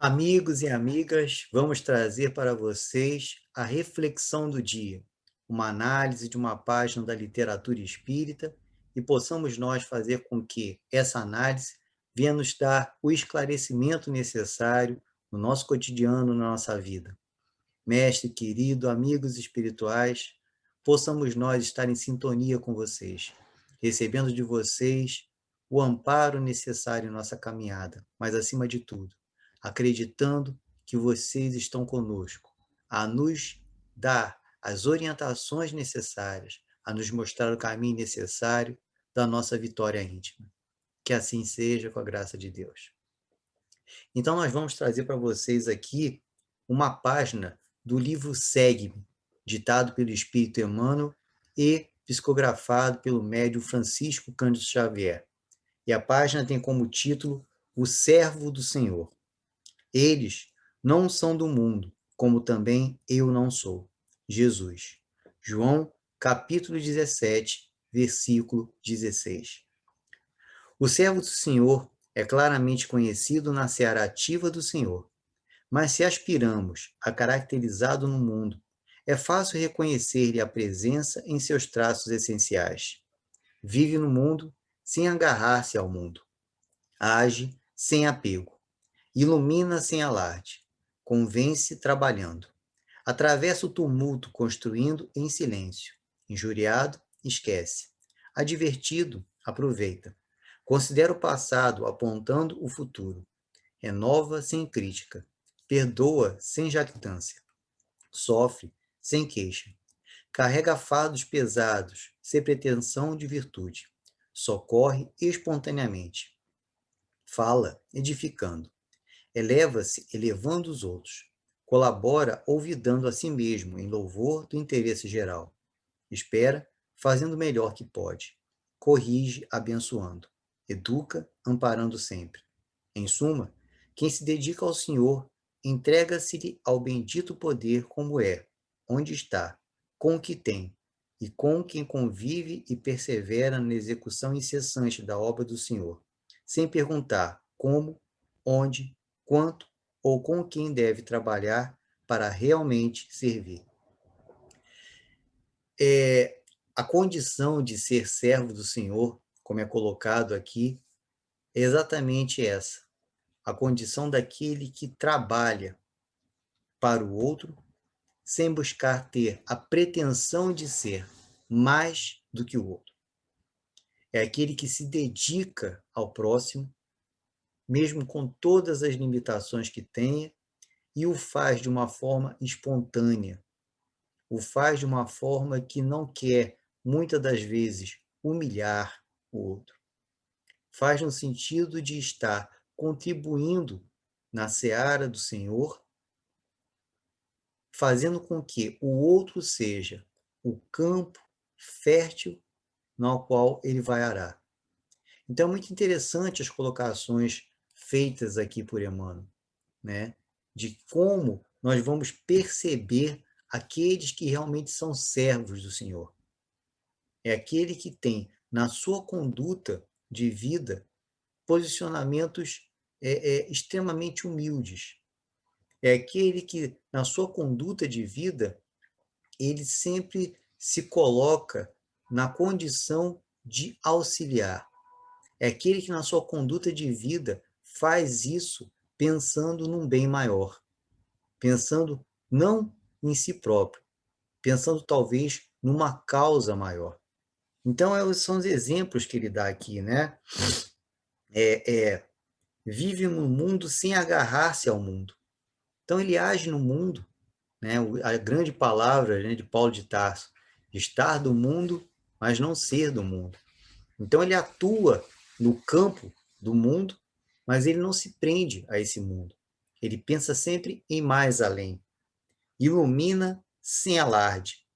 Amigos e amigas, vamos trazer para vocês a reflexão do dia, uma análise de uma página da literatura espírita e possamos nós fazer com que essa análise venha nos dar o esclarecimento necessário no nosso cotidiano, na nossa vida. Mestre querido, amigos espirituais, possamos nós estar em sintonia com vocês, recebendo de vocês o amparo necessário em nossa caminhada, mas acima de tudo, acreditando que vocês estão conosco, a nos dar as orientações necessárias, a nos mostrar o caminho necessário da nossa vitória íntima. Que assim seja, com a graça de Deus. Então, nós vamos trazer para vocês aqui uma página do livro Segue-me, ditado pelo Espírito Emmanuel e psicografado pelo médium Francisco Cândido Xavier. E a página tem como título O Servo do Senhor. Eles não são do mundo, como também eu não sou. Jesus. João, capítulo 17, versículo 16. O servo do Senhor é claramente conhecido na seara ativa do Senhor, mas se aspiramos a caracterizado no mundo, é fácil reconhecer-lhe a presença em seus traços essenciais. Vive no mundo sem agarrar-se ao mundo. Age sem apego. Ilumina sem alarde. Convence trabalhando. Atravessa o tumulto construindo em silêncio. Injuriado, esquece. Advertido, aproveita. Considera o passado apontando o futuro. Renova sem crítica. Perdoa sem jactância. Sofre sem queixa. Carrega fardos pesados, sem pretensão de virtude. Socorre espontaneamente. Fala, edificando. Eleva-se, elevando os outros. Colabora, olvidando a si mesmo, em louvor do interesse geral. Espera, fazendo o melhor que pode. Corrige, abençoando. Educa, amparando sempre. Em suma, quem se dedica ao Senhor entrega-se-lhe ao bendito poder como é, onde está, com o que tem, e com quem convive e persevera na execução incessante da obra do Senhor, sem perguntar como, onde, quanto ou com quem deve trabalhar para realmente servir. A condição de ser servo do Senhor, como é colocado aqui, é exatamente essa. A condição daquele que trabalha para o outro, sem buscar ter a pretensão de ser mais do que o outro. É aquele que se dedica ao próximo, mesmo com todas as limitações que tenha, e o faz de uma forma espontânea, o faz de uma forma que não quer, muitas das vezes, humilhar o outro. Faz no sentido de estar contribuindo na seara do Senhor, fazendo com que o outro seja o campo fértil no qual ele vai arar. Então, é muito interessante as colocações feitas aqui por Emmanuel, né? De como nós vamos perceber aqueles que realmente são servos do Senhor. É aquele que tem, na sua conduta de vida, posicionamentos extremamente humildes. É aquele que, na sua conduta de vida, ele sempre se coloca na condição de auxiliar. É aquele que, na sua conduta de vida, faz isso pensando num bem maior, pensando não em si próprio, pensando talvez numa causa maior. Então, são os exemplos que ele dá aqui, né? Vive no mundo sem agarrar-se ao mundo. Então, ele age no mundo, né? A grande palavra, né, de Paulo de Tarso, estar do mundo, mas não ser do mundo. Então, ele atua no campo do mundo, mas ele não se prende a esse mundo. Ele pensa sempre em mais além. Ilumina sem alarde.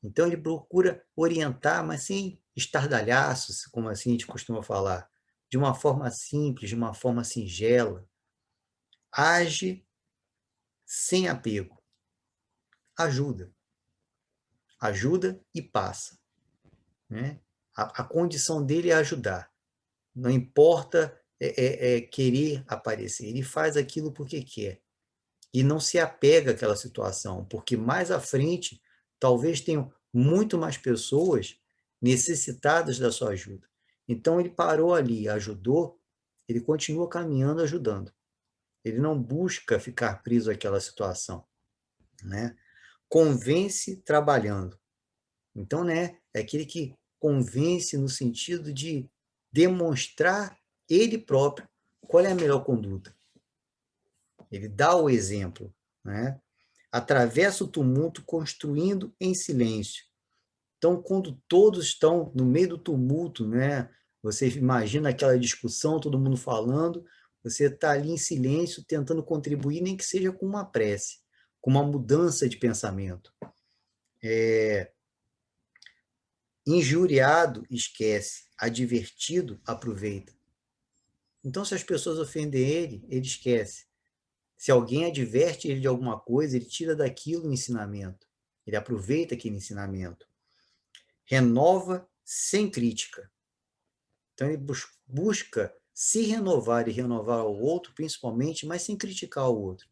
Então, ele procura orientar, mas sem estardalhaços, como assim a gente costuma falar, de uma forma simples, de uma forma singela. Age sem apego. Ajuda. Ajuda e passa. Né? A condição dele é ajudar. Não importa querer aparecer, ele faz aquilo porque quer. E não se apega àquela situação, porque mais à frente talvez tenham muito mais pessoas necessitadas da sua ajuda. Então ele parou ali, ajudou, ele continua caminhando, ajudando. Ele não busca ficar preso àquela situação, né? Convence trabalhando. Então, né, é aquele que convence no sentido de demonstrar ele próprio qual é a melhor conduta. Ele dá o exemplo, né? Atravessa o tumulto construindo em silêncio. Então, quando todos estão no meio do tumulto, né? Você imagina aquela discussão, todo mundo falando, você está ali em silêncio, tentando contribuir, nem que seja com uma prece, com uma mudança de pensamento. Injuriado, esquece. Advertido, aproveita. Então, se as pessoas ofendem ele, ele esquece. Se alguém adverte ele de alguma coisa, ele tira daquilo o ensinamento. Ele aproveita aquele ensinamento. Renova sem crítica. Então, ele busca se renovar e renovar o outro, principalmente, mas sem criticar o outro.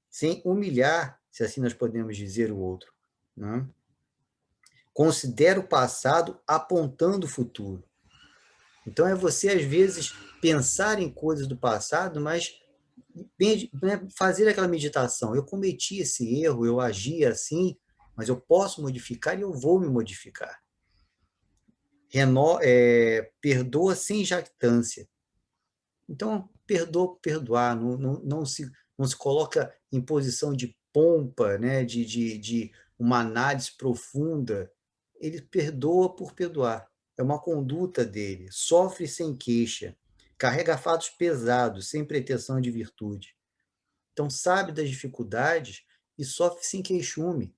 Sem humilhar, se assim nós podemos dizer, o outro. Né? Considera o passado apontando o futuro. Então, é você, às vezes, pensar em coisas do passado, mas fazer aquela meditação. Eu cometi esse erro, eu agi assim, mas eu posso modificar e eu vou me modificar. Perdoa sem jactância. Então, perdoa por perdoar, não se coloca em posição de pompa, né, de uma análise profunda. Ele perdoa por perdoar. É uma conduta dele. Sofre sem queixa. Carrega fatos pesados, sem pretensão de virtude. Então, sabe das dificuldades e sofre sem queixume.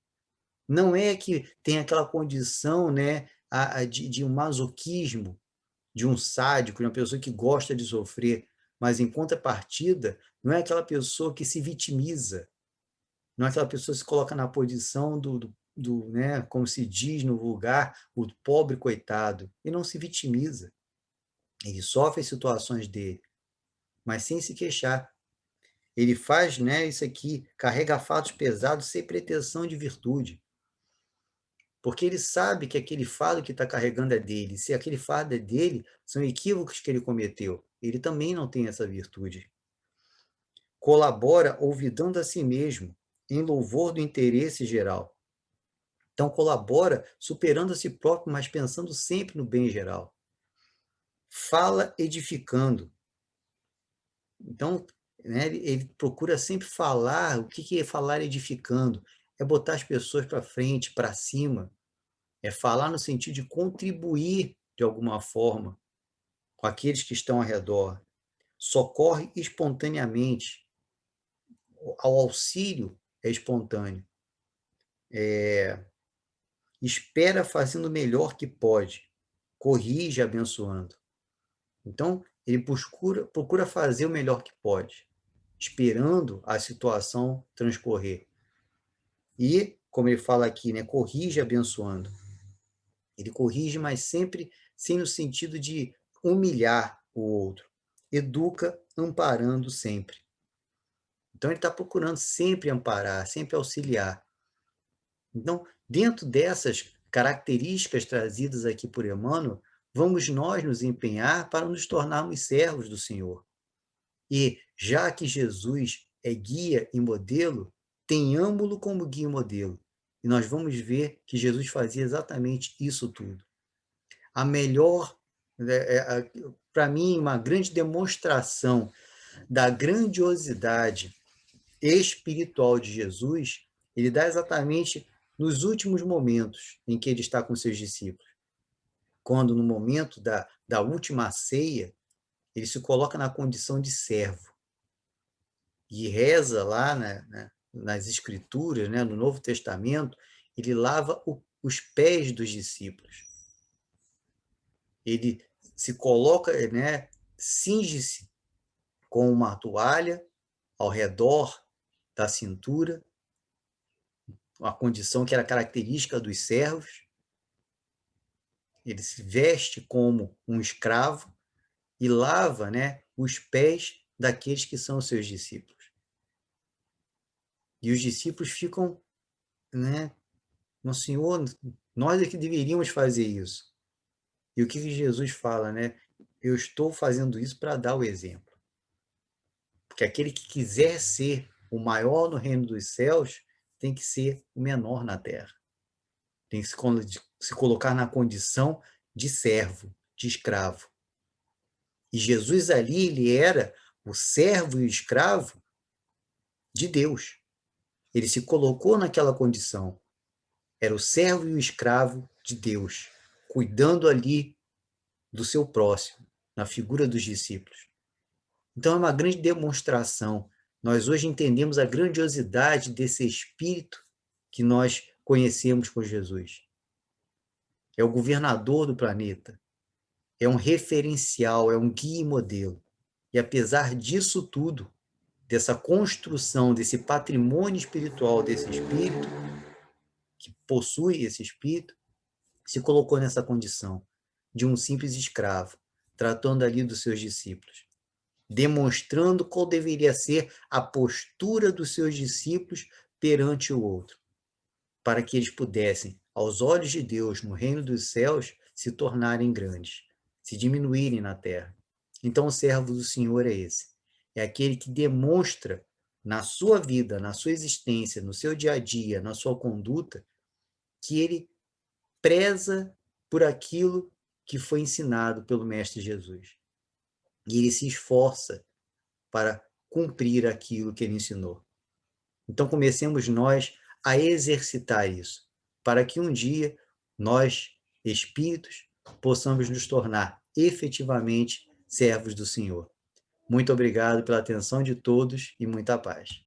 Não é que tem aquela condição, né, de um masoquismo, de um sádico, de uma pessoa que gosta de sofrer, mas em contrapartida, não é aquela pessoa que se vitimiza, não é aquela pessoa que se coloca na posição né, como se diz no vulgar, o pobre coitado, e não se vitimiza. Ele sofre as situações dele, mas sem se queixar. Ele faz, né, isso aqui, carrega fatos pesados sem pretensão de virtude. Porque ele sabe que aquele fardo que está carregando é dele. Se aquele fardo é dele, são equívocos que ele cometeu. Ele também não tem essa virtude. Colabora olvidando a si mesmo, em louvor do interesse geral. Então, colabora superando a si próprio, mas pensando sempre no bem geral. Fala edificando. Então, né, ele procura sempre falar. O que é falar edificando? É botar as pessoas para frente, para cima. É falar no sentido de contribuir de alguma forma com aqueles que estão ao redor. Socorre espontaneamente. Ao auxílio é espontâneo. Espera fazendo o melhor que pode. Corrige abençoando. Então, ele procura fazer o melhor que pode, esperando a situação transcorrer. E, como ele fala aqui, né, corrige abençoando. Ele corrige, mas sempre sem no sentido de humilhar o outro. Educa amparando sempre. Então, ele está procurando sempre amparar, sempre auxiliar. Então, dentro dessas características trazidas aqui por Emmanuel, vamos nós nos empenhar para nos tornarmos servos do Senhor. E, já que Jesus é guia e modelo, tenhamos-lo como guia e modelo. E nós vamos ver que Jesus fazia exatamente isso tudo. A melhor, para mim, uma grande demonstração da grandiosidade espiritual de Jesus, ele dá exatamente nos últimos momentos em que ele está com seus discípulos. Quando, no momento da última ceia, ele se coloca na condição de servo e reza lá, né, nas Escrituras, né, no Novo Testamento, ele lava os pés dos discípulos. Ele se coloca, né, cinge-se com uma toalha ao redor da cintura, uma condição que era característica dos servos. Ele se veste como um escravo e lava, né, os pés daqueles que são os seus discípulos. E os discípulos ficam, né, no Senhor, nós é que deveríamos fazer isso. E o que Jesus fala, né? Eu estou fazendo isso para dar o exemplo. Porque aquele que quiser ser o maior no reino dos céus tem que ser o menor na terra. Tem que se colocar na condição de servo, de escravo. E Jesus ali, ele era o servo e o escravo de Deus. Ele se colocou naquela condição. Era o servo e o escravo de Deus, cuidando ali do seu próximo, na figura dos discípulos. Então é uma grande demonstração. Nós hoje entendemos a grandiosidade desse Espírito que nós conhecemos com Jesus. É o governador do planeta, é um referencial, é um guia e modelo. E apesar disso tudo, dessa construção, desse patrimônio espiritual desse Espírito, que possui esse Espírito, se colocou nessa condição de um simples escravo, tratando ali dos seus discípulos, demonstrando qual deveria ser a postura dos seus discípulos perante o outro, para que eles pudessem, aos olhos de Deus, no reino dos céus, se tornarem grandes, se diminuírem na terra. Então, o servo do Senhor é esse. É aquele que demonstra na sua vida, na sua existência, no seu dia a dia, na sua conduta, que ele preza por aquilo que foi ensinado pelo Mestre Jesus. E ele se esforça para cumprir aquilo que ele ensinou. Então comecemos nós a exercitar isso, para que um dia nós, espíritos, possamos nos tornar efetivamente servos do Senhor. Muito obrigado pela atenção de todos e muita paz.